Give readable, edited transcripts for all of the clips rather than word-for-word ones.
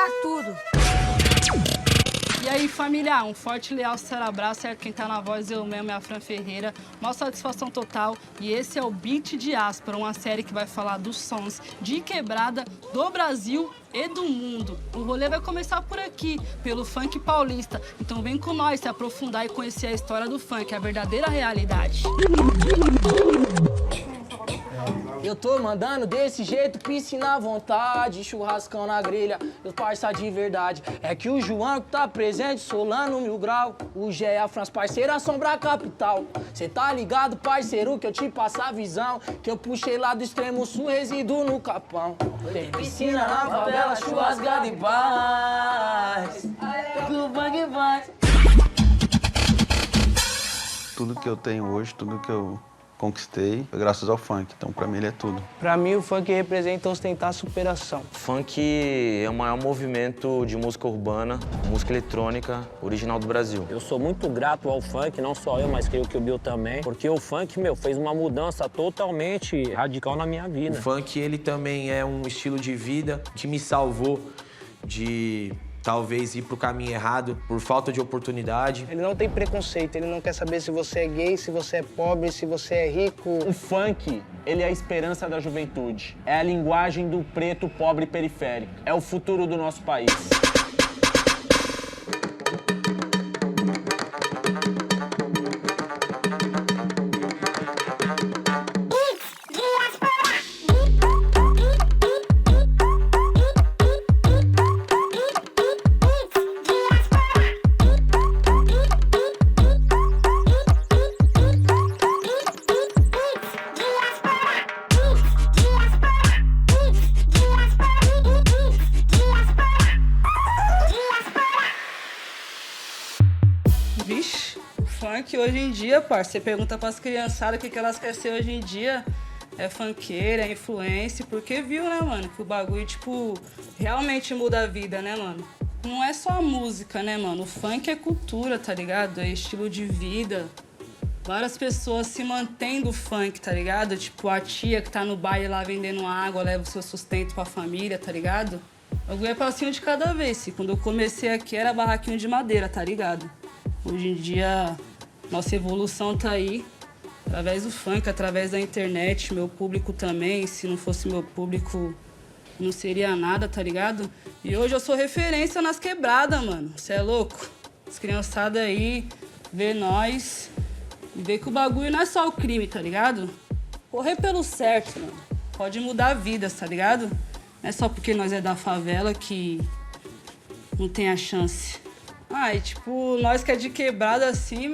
quebrar tudo. E aí, família, um forte e leal abraço, é quem tá na voz, eu mesmo, é a Fran Ferreira. Mó satisfação total. E esse é o Beat Diáspora, uma série que vai falar dos sons de quebrada do Brasil e do mundo. O rolê vai começar por aqui, pelo funk paulista. Então vem com nós se aprofundar e conhecer a história do funk, a verdadeira realidade. Eu tô mandando desse jeito, piscina à vontade, churrascão na grelha, os parça de verdade. É que o João que tá presente, Solano Mil Grau, o Gé e a Franz, parceira Sombra Capital. Cê tá ligado, parceiro, que eu te passo a visão, que eu puxei lá do extremo sul, resido no Capão. Tem piscina na favela, churrascada em paz, do bang vai. Tudo que eu tenho hoje, tudo que eu conquistei foi graças ao funk, então pra mim ele é tudo. Pra mim o funk representa ostentar a superação. Funk é o maior movimento de música urbana, música eletrônica, original do Brasil. Eu sou muito grato ao funk, não só eu, mas creio que o Bill também, porque o funk, fez uma mudança totalmente radical na minha vida. O funk, ele também é um estilo de vida que me salvou de talvez ir pro caminho errado por falta de oportunidade. Ele não tem preconceito, ele não quer saber se você é gay, se você é pobre, se você é rico. O funk, ele é a esperança da juventude. É a linguagem do preto pobre periférico. É o futuro do nosso país. Vixe, funk hoje em dia, parça, você pergunta pras criançadas o que elas querem ser hoje em dia, é funkeira, é influencer, porque viu, né, mano, que o bagulho, tipo, realmente muda a vida, né, mano? Não é só a música, né, mano? O funk é cultura, tá ligado? É estilo de vida. Várias pessoas se mantêm do funk, tá ligado? Tipo, a tia que tá no baile lá vendendo água, leva o seu sustento pra família, tá ligado? O bagulho é passinho de cada vez, quando eu comecei aqui era barraquinho de madeira, tá ligado? Hoje em dia, nossa evolução tá aí, através do funk, através da internet, meu público também. Se não fosse meu público, não seria nada, tá ligado? E hoje eu sou referência nas quebradas, mano. Cê é louco? As criançadas aí, vê nós e vê que o bagulho não é só o crime, tá ligado? Correr pelo certo, mano. Pode mudar vidas, tá ligado? Não é só porque nós é da favela que não tem a chance. Ah, e tipo, nós que é de quebrada assim,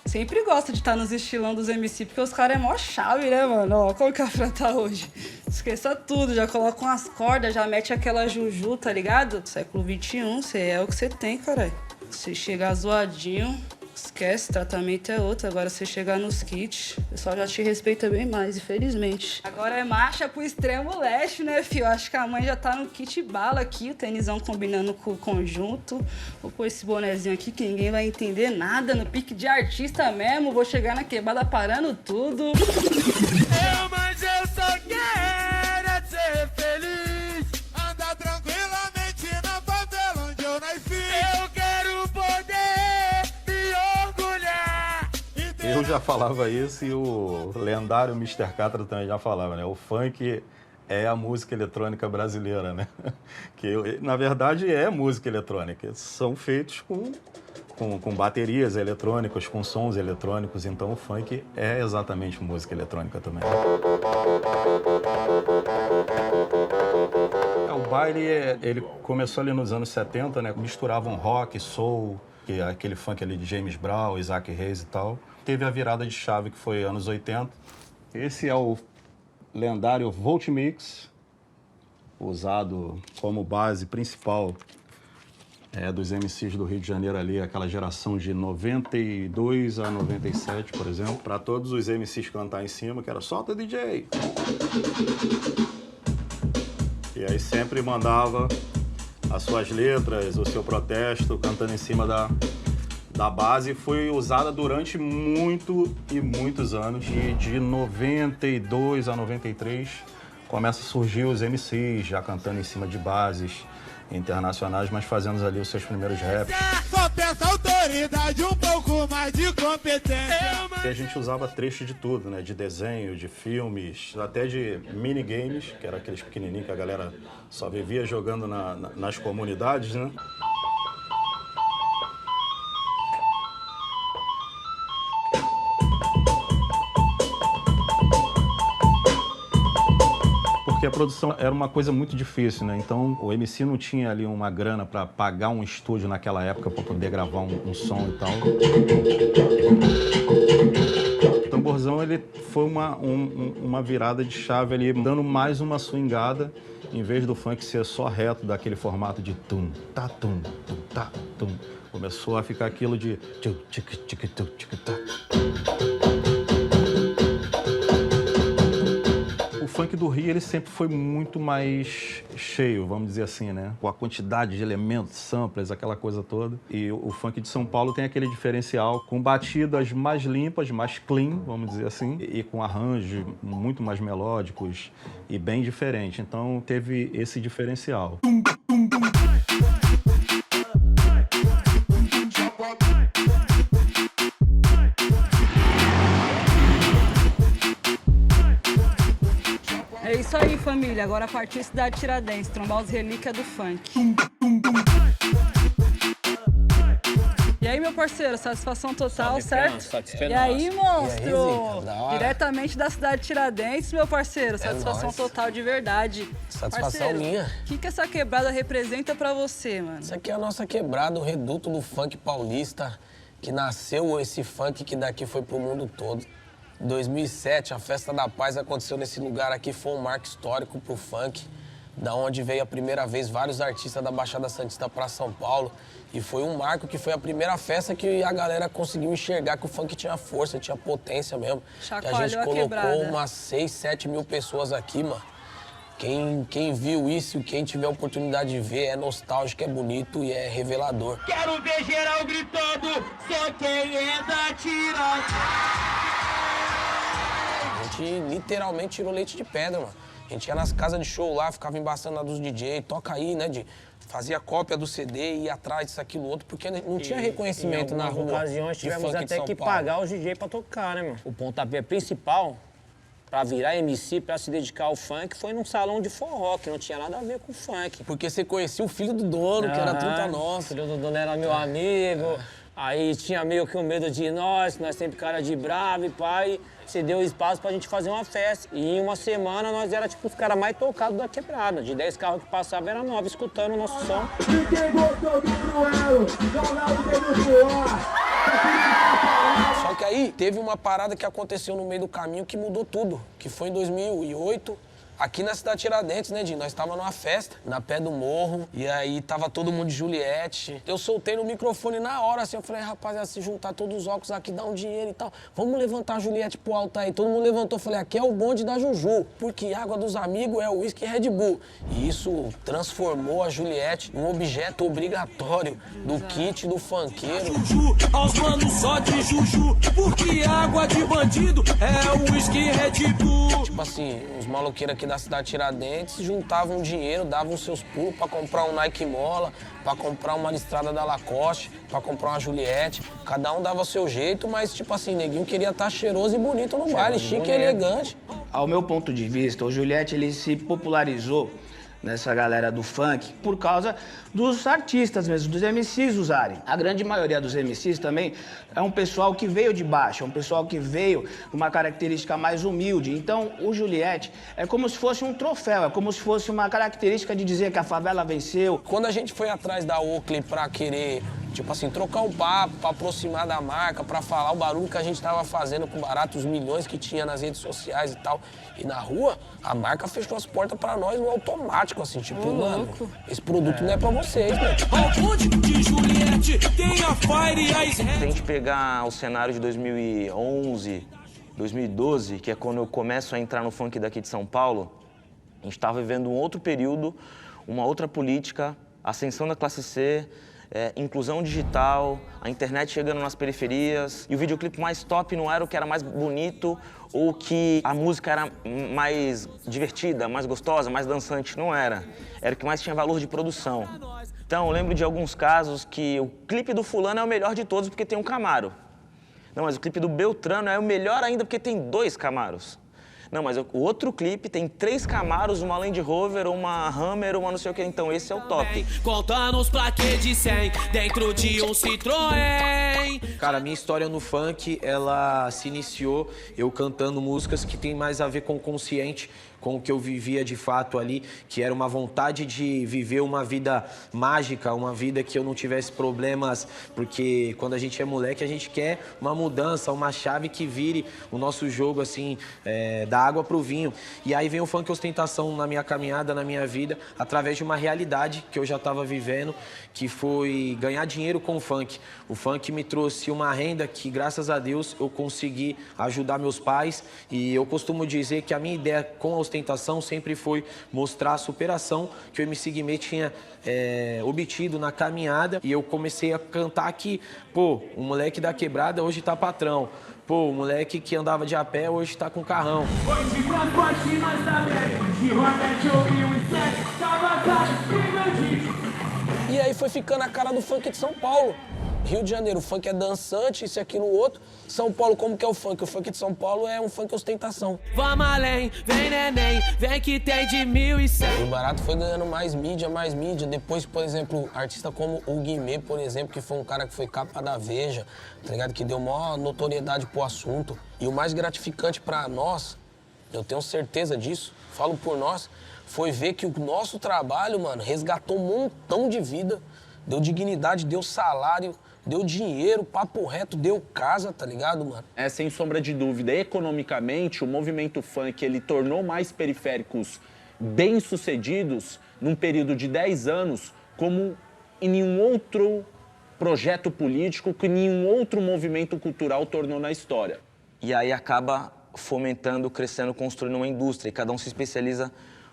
sempre gosta de estar nos estilão dos MC, porque os caras é mó chave, né, mano? Ó, como que a Fran tá hoje? Esqueça tudo, já coloca umas cordas, já mete aquela juju, tá ligado? Século XXI, cê é o que você tem, caralho. Você chegar zoadinho, esquece, tratamento é outro. Agora você chegar nos kits, o pessoal já te respeita bem mais, infelizmente. Agora é marcha pro extremo leste, né, fio? Acho que a mãe já tá no kit bala aqui, o tênisão combinando com o conjunto. Vou pôr esse bonezinho aqui que ninguém vai entender nada, no pique de artista mesmo. Vou chegar na quebrada parando tudo. Mas eu só quero é ser feliz, andar tranquilamente na favela onde eu nasci. Eu quero poder me orgulhar. Eu já falava isso e o lendário Mr. Catra também já falava, né? O funk é a música eletrônica brasileira, né? Que, na verdade, é música eletrônica. São feitos com baterias eletrônicas, com sons eletrônicos. Então, o funk é exatamente música eletrônica também. O baile, ele começou ali nos anos 70, né? Misturavam rock, soul, que é aquele funk ali de James Brown, Isaac Hayes e tal. Teve a virada de chave, que foi anos 80. Esse é o lendário Volt Mix, usado como base principal dos MCs do Rio de Janeiro ali, aquela geração de 92 a 97, por exemplo. Para todos os MCs cantar em cima, que era solta DJ. E aí sempre mandava as suas letras, o seu protesto, cantando em cima da base. Foi usada durante muitos anos. E de 92 a 93, começa a surgir os MCs já cantando em cima de bases, internacionais, mas fazendo ali os seus primeiros raps. Só peça autoridade, um pouco mais de competência. E a gente usava trechos de tudo, né? De desenho, de filmes, até de minigames, que era aqueles pequenininhos que a galera só vivia jogando nas comunidades, né? Porque a produção era uma coisa muito difícil, né? Então o MC não tinha ali uma grana para pagar um estúdio naquela época para poder gravar um som e tal. O tamborzão ele foi uma virada de chave ali, dando mais uma swingada, em vez do funk ser só reto daquele formato de tum, tá, tum, tá, tum. Começou a ficar aquilo de O funk do Rio, ele sempre foi muito mais cheio, vamos dizer assim, né? Com a quantidade de elementos, samplers, aquela coisa toda. E o funk de São Paulo tem aquele diferencial com batidas mais limpas, mais clean, vamos dizer assim, e com arranjos muito mais melódicos e bem diferentes. Então, teve esse diferencial. É isso aí, família. Agora a partir Cidade Tiradentes, trombar os relíquias do funk. E aí, meu parceiro, satisfação total, certo? E aí, monstro? E aí, Zica, da hora. Diretamente da Cidade Tiradentes, meu parceiro, satisfação nóis. total de verdade. Satisfação Parceiro, minha. O que essa quebrada representa pra você, mano? Isso aqui é a nossa quebrada, o reduto do funk paulista, que nasceu esse funk que daqui foi pro mundo todo. Em 2007, a Festa da Paz aconteceu nesse lugar aqui, foi um marco histórico pro funk, da onde veio a primeira vez vários artistas da Baixada Santista para São Paulo. E foi um marco que foi a primeira festa que a galera conseguiu enxergar que o funk tinha força, tinha potência mesmo. Chacoalhou que a gente colocou quebrada. umas 6, 7 mil pessoas aqui, mano. Quem viu isso, quem tiver a oportunidade de ver, é nostálgico, é bonito e é revelador. Quero ver geral gritando, só quem é da Tiradentes. A gente literalmente tirou leite de pedra, mano. A gente ia nas casas de show lá, ficava embaçando na dos DJ, toca aí, né? Fazia cópia do CD, ia atrás disso, aquilo, outro, porque não tinha reconhecimento na rua. Em ocasiões de tivemos funk de até São que Paulo. pagar os DJ pra tocar, né, mano? O pontapé principal pra virar MC, pra se dedicar ao funk, foi num salão de forró, que não tinha nada a ver com funk. Porque você conhecia o filho do dono, que era truta nossa. O filho do dono era meu amigo. Aí tinha meio que um medo de nós sempre cara de bravo e pai. Você deu espaço pra gente fazer uma festa. E em uma semana nós era tipo os caras mais tocados da quebrada. De 10 carros que passavam, era 9 escutando o nosso som. Ninguém gostou do Cruelo, joga o dedo pro ar. Só que aí teve uma parada que aconteceu no meio do caminho que mudou tudo. Que foi em 2008. Aqui na Cidade Tiradentes, né, Dinho? Nós tava numa festa, na pé do morro, e aí tava todo mundo de Juliette. Eu soltei no microfone na hora, assim, eu falei, rapaziada, se juntar todos os óculos aqui, dá um dinheiro e tal. Vamos levantar a Juliette pro alto aí. Todo mundo levantou, falei, aqui é o bonde da Juju, porque água dos amigos é o uísque e Red Bull. E isso transformou a Juliette num objeto obrigatório do kit do funkeiro. Juju, aos manos só de Juju, porque água de bandido é o uísque e Red Bull. Tipo assim, os maloqueiros aqui da Cidade Tiradentes juntavam dinheiro, davam seus pulos pra comprar um Nike Mola, pra comprar uma listrada da Lacoste, pra comprar uma Juliette. Cada um dava o seu jeito, mas tipo assim, neguinho queria estar cheiroso e bonito no baile, chique e elegante. Ao meu ponto de vista, o Juliette ele se popularizou nessa galera do funk por causa dos artistas mesmo, dos MCs usarem. A grande maioria dos MCs também é um pessoal que veio de baixo, é um pessoal que veio com uma característica mais humilde. Então, o Juliette é como se fosse um troféu, é como se fosse uma característica de dizer que a favela venceu. Quando a gente foi atrás da Oakley pra querer, tipo assim, trocar um papo, pra aproximar da marca, pra falar o barulho que a gente tava fazendo com o barato, os milhões que tinha nas redes sociais e tal, e na rua, a marca fechou as portas pra nós no automático, assim, tipo, mano, esse produto não é pra vocês, né? Se a gente pegar o cenário de 2011, 2012, que é quando eu começo a entrar no funk daqui de São Paulo, a gente estava vivendo um outro período, uma outra política, ascensão da classe C, inclusão digital, a internet chegando nas periferias. E o videoclipe mais top não era o que era mais bonito ou que a música era mais divertida, mais gostosa, mais dançante. Não era. Era o que mais tinha valor de produção. Então, eu lembro de alguns casos que o clipe do fulano é o melhor de todos porque tem um Camaro. Não, mas o clipe do Beltrano é o melhor ainda porque tem 2 Camaros. Não, mas o outro clipe tem 3 Camaros, uma Land Rover, uma Hammer, uma não sei o que. Então esse é o top. Contando os plaquês de 100 dentro de um Citroën. Cara, a minha história no funk, ela se iniciou eu cantando músicas que tem mais a ver com o consciente, com o que eu vivia de fato ali, que era uma vontade de viver uma vida mágica, uma vida que eu não tivesse problemas, porque quando a gente é moleque, a gente quer uma mudança, uma chave que vire o nosso jogo, assim, da água pro vinho. E aí vem o funk ostentação na minha caminhada, na minha vida, através de uma realidade que eu já estava vivendo, que foi ganhar dinheiro com o funk. O funk me trouxe uma renda que, graças a Deus, eu consegui ajudar meus pais, e eu costumo dizer que a minha ideia com a ostentação sempre foi mostrar a superação que o MC Guimê tinha obtido na caminhada, e eu comecei a cantar que, pô, o moleque da quebrada hoje tá patrão, pô, o moleque que andava de a pé hoje tá com carrão. E aí foi ficando a cara do funk de São Paulo. Rio de Janeiro, o funk é dançante, isso e aquilo outro. São Paulo, como que é o funk? O funk de São Paulo é um funk ostentação. Vamos além, vem neném, vem que tem de 1.100. E o Barato foi ganhando mais mídia. Depois, por exemplo, artista como o Guimê, por exemplo, que foi um cara que foi capa da Veja, tá ligado? Que deu maior notoriedade pro assunto. E o mais gratificante pra nós, eu tenho certeza disso, falo por nós, foi ver que o nosso trabalho, mano, resgatou um montão de vida, deu dignidade, deu salário, deu dinheiro, papo reto, deu casa, tá ligado, mano? É, sem sombra de dúvida. Economicamente, o movimento funk, ele tornou mais periféricos bem-sucedidos num período de 10 anos, como em nenhum outro projeto político, que nenhum outro movimento cultural tornou na história. E aí acaba fomentando, crescendo, construindo uma indústria, e cada um se especializa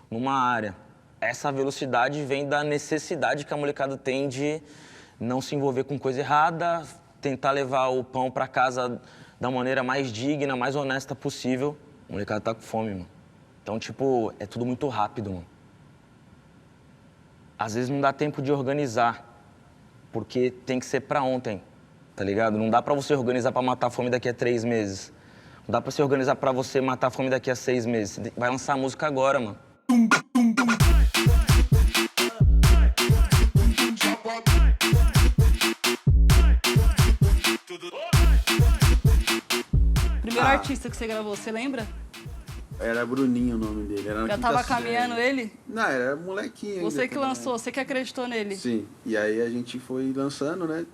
numa área. Essa velocidade vem da necessidade que a molecada tem de não se envolver com coisa errada, tentar levar o pão para casa da maneira mais digna, mais honesta possível. A molecada tá com fome, mano. Então, tipo, é tudo muito rápido, mano. Às vezes não dá tempo de organizar, porque tem que ser pra ontem, tá ligado? Não dá pra você organizar pra matar a fome daqui a 3 meses. Não dá pra se organizar pra você matar a fome daqui a 6 meses. Você vai lançar a música agora, mano. Primeiro artista que você gravou, você lembra? Era Bruninho o nome dele. Era Já tava caminhando ele? Não, era molequinho. Você que lançou, você que acreditou nele? Sim. E aí a gente foi lançando, né?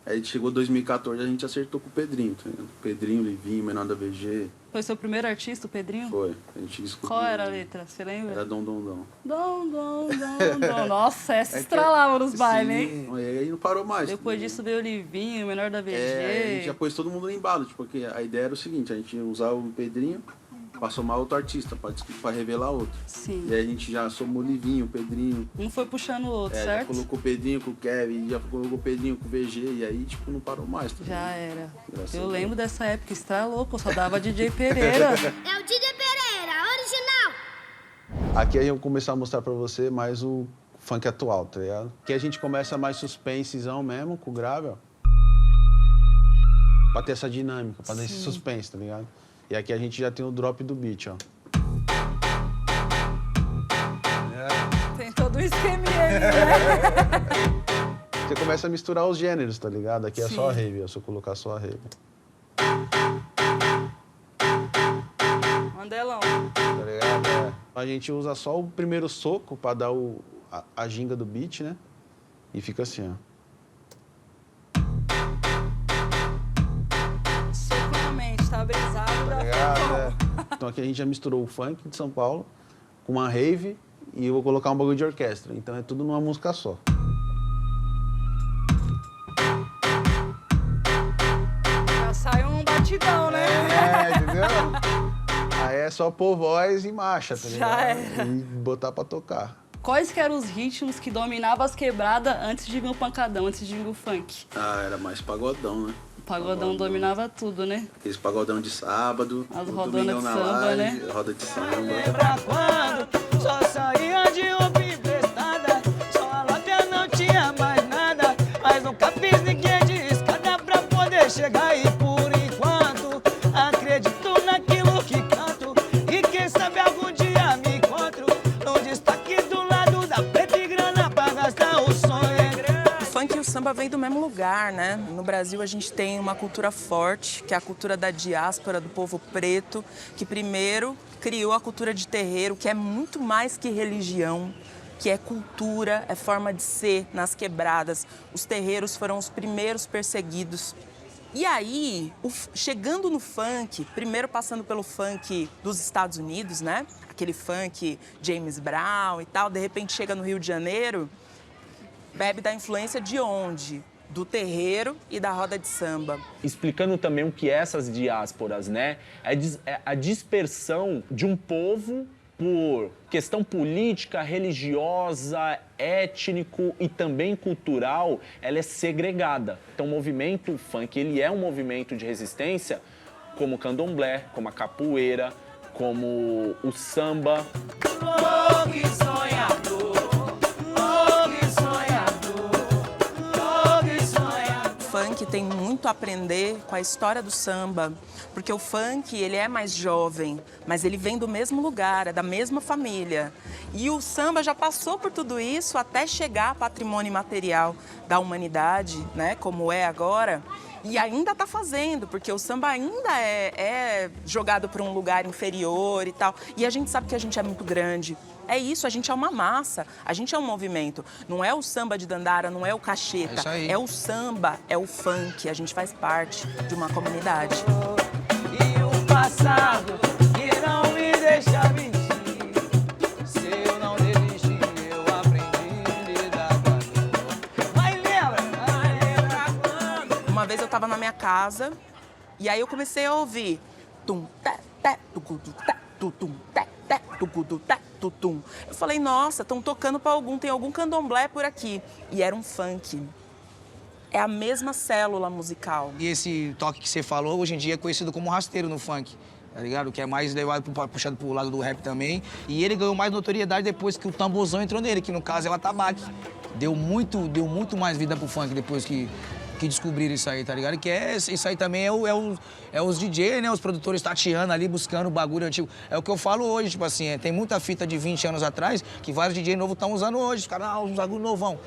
Aí chegou 2014, a gente acertou com o Pedrinho, tá ligado? Pedrinho, Livinho, Menor da VG. Foi seu primeiro artista, o Pedrinho? Foi. A gente escutou. Qual era a letra? Você lembra? Era Dom, Dom, Dom. Dom, Dom, Dom, Dom. Nossa, essa estralava nos bailes, hein? E aí não parou mais. Depois disso veio o Livinho, o Menor da VG. A gente já pôs todo mundo no embalo, tipo, porque a ideia era o seguinte, a gente ia usar o Pedrinho pra somar outro artista, pra revelar outro. Sim. E aí a gente já somou o Livinho, o Pedrinho. Um foi puxando o outro, certo? Já colocou o Pedrinho com o Kevin, já colocou o Pedrinho com o VG, e aí, tipo, não parou mais. Tá já era. Graças eu lembro dessa época, estralou, pô, só dava DJ Pereira. É o DJ Pereira, original! Aqui a gente começar a mostrar pra você mais o funk atual, tá ligado? Aqui a gente começa mais suspensezão mesmo, com o grave, ó. Pra ter essa dinâmica, pra dar esse suspense, tá ligado? E aqui a gente já tem o drop do beat, ó. Tem todo o esqueminha ali, né? Você começa a misturar os gêneros, tá ligado? Aqui é só a rave, é só colocar só a rave. Mandelão. Tá ligado? A gente usa só o primeiro soco pra dar a ginga do beat, né? E fica assim, ó. Tá brisado, tá ligado? Então aqui a gente já misturou o funk de São Paulo com uma rave e eu vou colocar um bagulho de orquestra. Então é tudo numa música só. Já sai um batidão, né? Entendeu? Aí é só pôr voz e marcha, tá ligado? Já era. E botar pra tocar. quais que eram os ritmos que dominavam as quebradas antes de vir o pancadão, antes de vir o funk? Ah, era mais pagodão, né? O pagodão dominava tudo, né? Aqueles pagodão de sábado, As o rodonas domingão de na samba, laje, né? roda de samba. Lembra quando só saía de roupa emprestada, só a lápia não tinha mais nada, mas nunca fiz ninguém de escada pra poder chegar e por enquanto acredito naquilo que canto e quem sabe algum dia me encontro no destaque do lado da preta e grana pra gastar o sonho. O funk e o samba vêm do mesmo lugar, né? No Brasil a gente tem uma cultura forte, que é a cultura da diáspora, do povo preto, que primeiro criou a cultura de terreiro, que é muito mais que religião, que é cultura, é forma de ser nas quebradas. Os terreiros foram os primeiros perseguidos. E aí, chegando no funk, primeiro passando pelo funk dos Estados Unidos, né? Aquele funk James Brown e tal, de repente chega no Rio de Janeiro, bebe da influência de onde? Do terreiro e da roda de samba. Explicando também o que é essas diásporas, né? É a dispersão de um povo por questão política, religiosa, étnico e também cultural, ela é segregada. Então o movimento funk, ele é um movimento de resistência, como o candomblé, como a capoeira, como o samba. Funk tem muito a aprender com a história do samba, porque o funk, ele é mais jovem, mas ele vem do mesmo lugar, é da mesma família. E o samba já passou por tudo isso até chegar a patrimônio imaterial da humanidade, né, como é agora, e ainda está fazendo, porque o samba ainda é jogado para um lugar inferior e tal. E a gente sabe que a gente é muito grande. É isso, a gente é uma massa, a gente é um movimento. Não é o samba de Dandara, não é o cacheta. É isso aí. É o samba, é o funk, a gente faz parte de uma comunidade. E o passado que não me deixa mentir, se eu não desistir, eu aprendi a lidar com a dor. Mas lembra quando? Uma vez eu tava na minha casa e aí eu comecei a ouvir tum, té, té, tucutu, té, tutum, té, té, tucutu, té, tutum. Eu falei, nossa, estão tocando pra tem algum candomblé por aqui. E era um funk. É a mesma célula musical. E esse toque que você falou, hoje em dia é conhecido como rasteiro no funk, tá ligado? Que é mais levado, puxado pro lado do rap também. E ele ganhou mais notoriedade depois que o tamborzão entrou nele, que no caso é o atabaque. Deu muito mais vida pro funk depois que descobriram isso aí, tá ligado? Que isso aí também é os DJ, né? Os produtores tateando ali, buscando o bagulho antigo. É o que eu falo hoje, tipo assim, tem muita fita de 20 anos atrás que vários DJ novos estão usando hoje. Os caras, uns bagulho novão.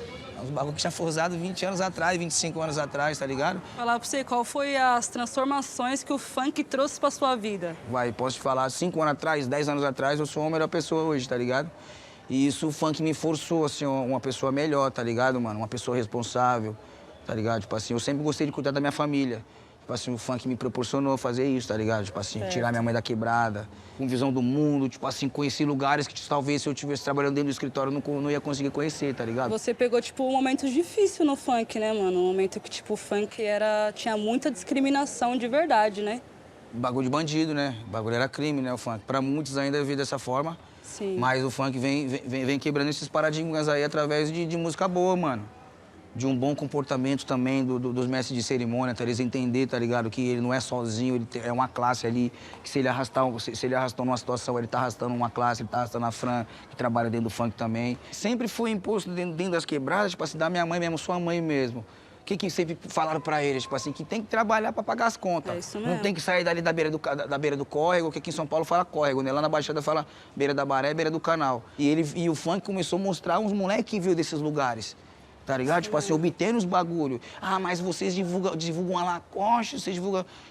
Uns bagulho que já foi usado 20 anos atrás, 25 anos atrás, tá ligado? Falar pra você, qual foi as transformações que o funk trouxe pra sua vida? Posso te falar, 5 anos atrás, 10 anos atrás, eu sou uma melhor pessoa hoje, tá ligado? E isso o funk me forçou a ser uma pessoa melhor, tá ligado, mano? Uma pessoa responsável. Tá ligado? Tipo assim, eu sempre gostei de cuidar da minha família. Tipo assim, o funk me proporcionou fazer isso, tá ligado? Tipo assim, tirar minha mãe da quebrada, com visão do mundo, tipo assim, conhecer lugares que talvez se eu estivesse trabalhando dentro do escritório eu não ia conseguir conhecer, tá ligado? Você pegou, tipo, um momento difícil no funk, né, mano? Um momento que, tipo, o funk tinha muita discriminação de verdade, né? Bagulho de bandido, né? O bagulho era crime, né, o funk. Pra muitos ainda vê dessa forma. Sim. Mas o funk vem quebrando esses paradigmas aí através de música boa, mano. De um bom comportamento também dos mestres de cerimônia, tá? Eles entender, tá ligado? Que ele não é sozinho, ele é uma classe ali, que se ele arrastou numa situação, ele tá arrastando uma classe, ele tá arrastando a Fran, que trabalha dentro do funk também. Sempre foi imposto dentro das quebradas, tipo assim, da minha mãe mesmo, sua mãe mesmo. O que sempre falaram pra eles? Tipo assim, que tem que trabalhar pra pagar as contas. É isso mesmo. Não tem que sair dali da beira do córrego, que aqui em São Paulo fala córrego, né? Lá na Baixada fala beira da Baré, beira do canal. E o funk começou a mostrar uns moleques que viu desses lugares. Tá ligado? Tipo assim, obtendo os bagulho. Ah, mas vocês divulgam a Lacoste, vocês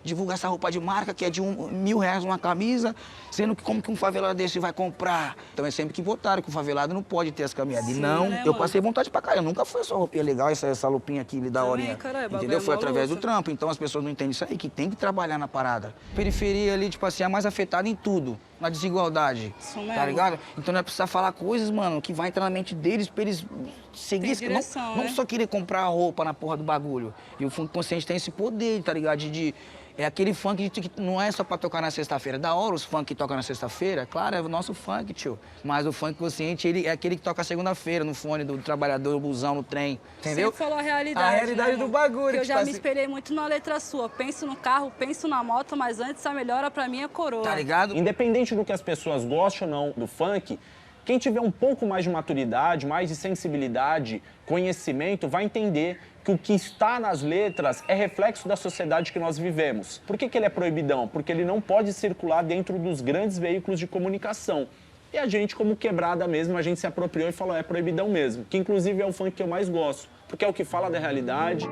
divulgam essa roupa de marca que é de R$1.000 uma camisa, sendo que como que um favelado desse vai comprar? Então é sempre que votaram que o favelado não pode ter as camisas. E não, né, eu passei vontade pra caralho. Nunca foi essa roupinha legal, essa lupinha aqui da horinha. Entendeu? Foi através do trampo. Então as pessoas não entendem isso aí, que tem que trabalhar na parada. Periferia ali, tipo assim, é a mais afetada em tudo. Na desigualdade, tá ligado? Então nós precisamos falar coisas, mano, que vai entrar na mente deles pra eles seguir isso. Não só querer comprar a roupa na porra do bagulho. E o fundo consciente tem esse poder, tá ligado? De É aquele funk que não é só pra tocar na sexta-feira. Da hora os funk que tocam na sexta-feira, claro, é o nosso funk, tio. Mas o funk consciente, ele é aquele que toca segunda-feira, no fone do trabalhador, no busão, no trem, entendeu? Você falou a realidade. A realidade né, do bagulho. Que eu já tipo me assim, espelhei muito na letra sua. Penso no carro, penso na moto, mas antes a melhora pra mim é coroa. tá ligado? Independente do que as pessoas gostem ou não do funk, quem tiver um pouco mais de maturidade, mais de sensibilidade, conhecimento, vai entender que o que está nas letras é reflexo da sociedade que nós vivemos. Por que ele é proibidão? Porque ele não pode circular dentro dos grandes veículos de comunicação. E a gente, como quebrada mesmo, a gente se apropriou e falou, é proibidão mesmo. Que inclusive é o funk que eu mais gosto, porque é o que fala da realidade.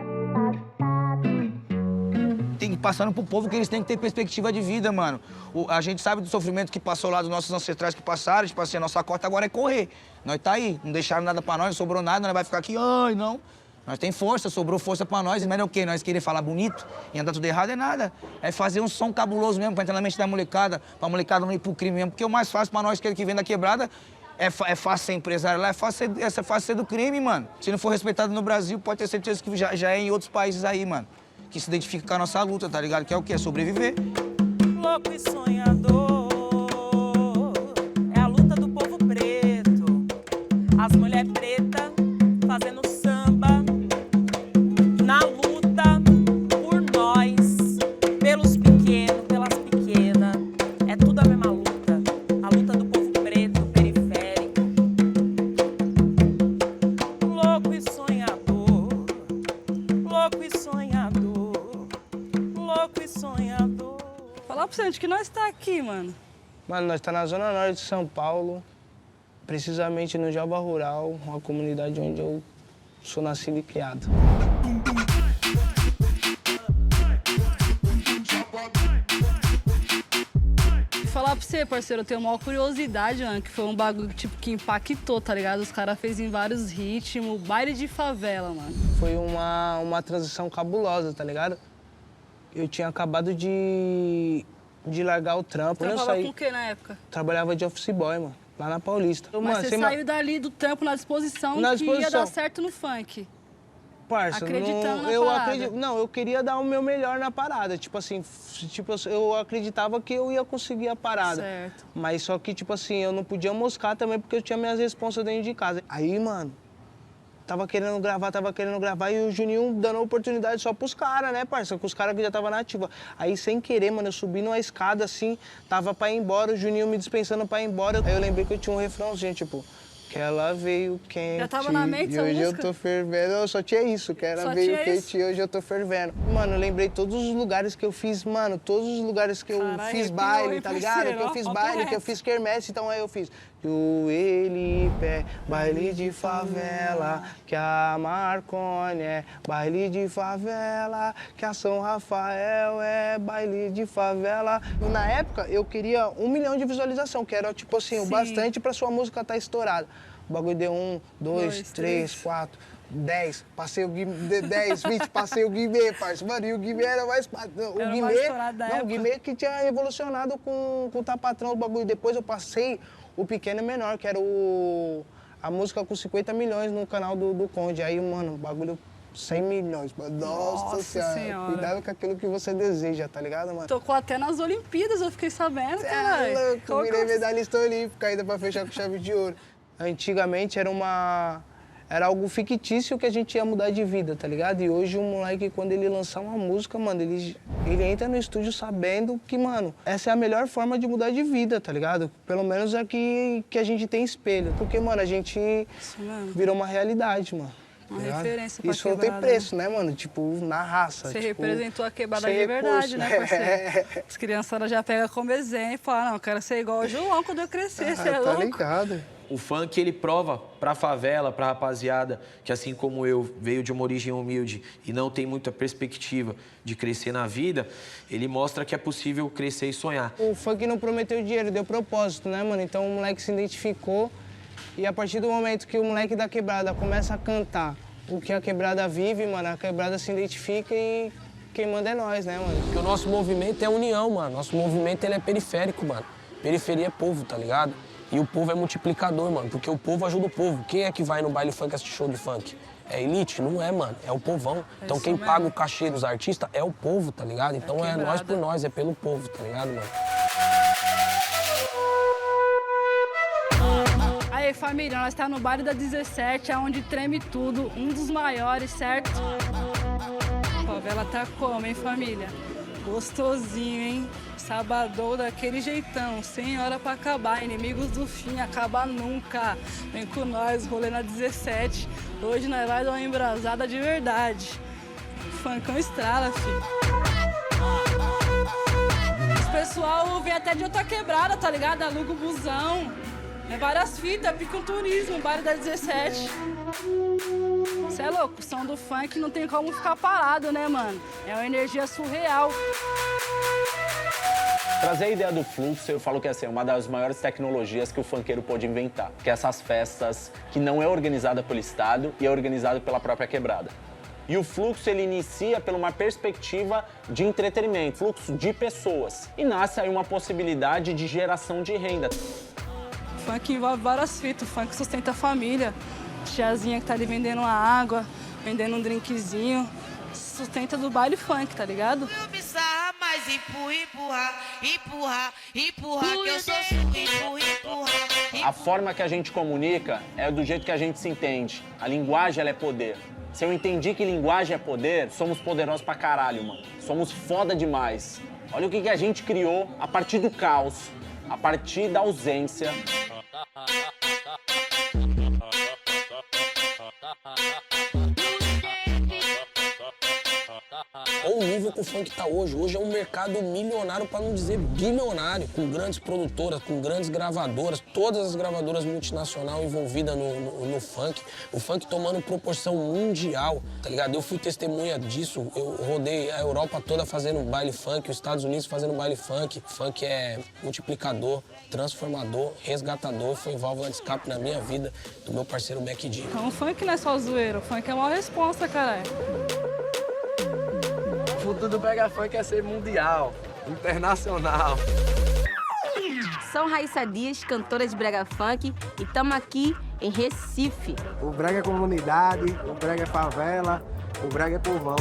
Tem que passar pro povo que eles têm que ter perspectiva de vida, mano. A gente sabe do sofrimento que passou lá dos nossos ancestrais que passaram, tipo assim, a nossa cota agora é correr. Nós tá aí, não deixaram nada pra nós, não sobrou nada, nós vai ficar aqui, ai, não. Nós tem força, sobrou força pra nós, mas é o quê? Nós querer falar bonito e andar tudo errado é nada. É fazer um som cabuloso mesmo pra entrar na mente da molecada, pra molecada não ir pro crime mesmo. Porque o mais fácil pra nós que vem da quebrada é fácil ser empresário lá, é fácil ser do crime, mano. Se não for respeitado no Brasil, pode ter certeza que já é em outros países aí, mano. Que se identifica com a nossa luta, tá ligado? Que é o quê? É sobreviver. Louco e sonhador, é a luta do povo preto. As mulheres pretas fazendo samba na luta por nós, pelos pequenos, pelas pequenas. É tudo a mesma luta. A luta do povo preto, periférico. Louco e sonhador, louco e sonhador. Louco e sonhador. Falar pra você, onde que nós tá aqui, mano? Mano, nós tá na zona norte de São Paulo, precisamente no Jaba Rural, uma comunidade onde eu sou nascido e criado. Falar pra você, parceiro, eu tenho uma curiosidade, mano, que foi um bagulho tipo, que impactou, tá ligado? Os caras fez em vários ritmos, baile de favela, mano. Foi uma transição cabulosa, tá ligado? Eu tinha acabado de largar o trampo. Trabalhava com o que na época? Trabalhava de office boy, mano, lá na Paulista. Mas mano, você saiu dali do trampo na disposição que ia dar certo no funk. Parça, acreditando na parada. Não, eu queria dar o meu melhor na parada. Tipo assim, eu acreditava que eu ia conseguir a parada. Certo. Mas só que, tipo assim, eu não podia moscar também porque eu tinha minhas responsas dentro de casa. Aí, mano, tava querendo gravar e o Juninho dando oportunidade só pros caras, né, parça? Com os caras que já tava na ativa. Aí, sem querer, mano, eu subi numa escada assim, tava pra ir embora, o Juninho me dispensando pra ir embora. Aí eu lembrei que eu tinha um refrãozinho, tipo, que ela veio quente. Já tava na mente e hoje eu tô fervendo. Eu só tinha isso, que ela veio quente e hoje eu tô fervendo. Mano, eu lembrei todos os lugares que eu fiz, mano, todos os lugares que eu fiz baile, tá ligado? Que eu fiz baile, que eu fiz quermesse, então aí eu fiz joelho e pé, baile de favela, que a Marconi é baile de favela, que a São Rafael é baile de favela. Na época, eu queria 1 milhão de visualização, que era, tipo assim, o bastante pra sua música estar estourada. O bagulho deu 1, 2, 3, 4, 10. Passei o Guimê, 10, 20, passei o Guimê, parça. Mano, e o Guimê era mais... O Guimê que tinha revolucionado com o Tapatrão, o bagulho. Depois eu passei o Pequeno e Menor, que era a música com 50 milhões no canal do Conde. Aí, mano, o bagulho... 100 milhões, mano. Nossa senhora. Cuidado com aquilo que você deseja, tá ligado, mano? Tocou até nas Olimpíadas, eu fiquei sabendo, cara. É louco, virei medalhista olímpica ainda pra fechar com chave de ouro. Antigamente era algo fictício que a gente ia mudar de vida, tá ligado? E hoje o moleque, quando ele lançar uma música, mano, ele entra no estúdio sabendo que, mano, essa é a melhor forma de mudar de vida, tá ligado? Pelo menos é que a gente tem espelho. Porque, mano, a gente virou uma realidade, mano. Uma referência pra isso não tem preço, né, mano? Tipo, na raça. Você tipo, representou a quebrada de verdade, né, parceiro? As criançadas já pegam como exemplo e falam, não, eu quero ser igual o João quando eu crescer, você é louco? Tá ligado. O funk, ele prova pra favela, pra rapaziada, que assim como eu, veio de uma origem humilde e não tem muita perspectiva de crescer na vida, ele mostra que é possível crescer e sonhar. O funk não prometeu dinheiro, deu propósito, né, mano? Então o moleque se identificou e a partir do momento que o moleque da quebrada começa a cantar o que a quebrada vive, mano, a quebrada se identifica e quem manda é nós, né, mano? Porque o nosso movimento é união, mano. Nosso movimento, ele é periférico, mano. Periferia é povo, tá ligado? E o povo é multiplicador, mano, porque o povo ajuda o povo. Quem é que vai no baile funk assistir show de funk? é elite? Não é, mano. É o povão. Então quem paga o cachê dos artistas é o povo, tá ligado? Então é nós por nós, é pelo povo, tá ligado, mano? Aí, família, nós tá no baile da 17, onde treme tudo, um dos maiores, certo? A favela tá como, hein, família? Gostosinho, hein? Sabadão daquele jeitão, 100 horas pra acabar, inimigos do fim, acaba nunca. Vem com nós, rolê na 17. Hoje nós vai dar uma embrasada de verdade. Funkão estrala, filho. Esse pessoal vem até de outra quebrada, tá ligado? Aluga o busão. É várias fitas, pica um turismo, baile da 17. Cê é louco, o som do funk não tem como ficar parado, né, mano? É uma energia surreal. Trazer a ideia do fluxo, eu falo que assim, é uma das maiores tecnologias que o funkeiro pode inventar. Que é essas festas que não é organizada pelo Estado e é organizada pela própria quebrada. E o fluxo, ele inicia por uma perspectiva de entretenimento, fluxo de pessoas. E nasce aí uma possibilidade de geração de renda. O funk envolve várias fitas, o funk sustenta a família. Tiazinha que tá ali vendendo uma água, vendendo um drinkzinho. Sustenta do baile funk, tá ligado? Mas empurra, que eu sou empurra. A forma que a gente comunica é do jeito que a gente se entende. A linguagem, ela é poder. Se eu entendi que linguagem é poder, somos poderosos pra caralho, mano. Somos foda demais. Olha o que a gente criou a partir do caos, a partir da ausência. Olha o nível que o funk tá hoje. Hoje é um mercado milionário, para não dizer bilionário, com grandes produtoras, com grandes gravadoras, todas as gravadoras multinacionais envolvidas no funk. O funk tomando proporção mundial, tá ligado? Eu fui testemunha disso. Eu rodei a Europa toda fazendo baile funk, os Estados Unidos fazendo baile funk. Funk é multiplicador, transformador, resgatador. Foi válvula de escape na minha vida, do meu parceiro Beck D. Então, o funk não é só zoeiro, o funk é uma responsa, caralho. O futuro do Brega Funk é ser mundial, internacional. Sou Raíssa Dias, cantora de Brega Funk, e estamos aqui em Recife. O Brega é comunidade, o Brega é favela, o Brega é povão.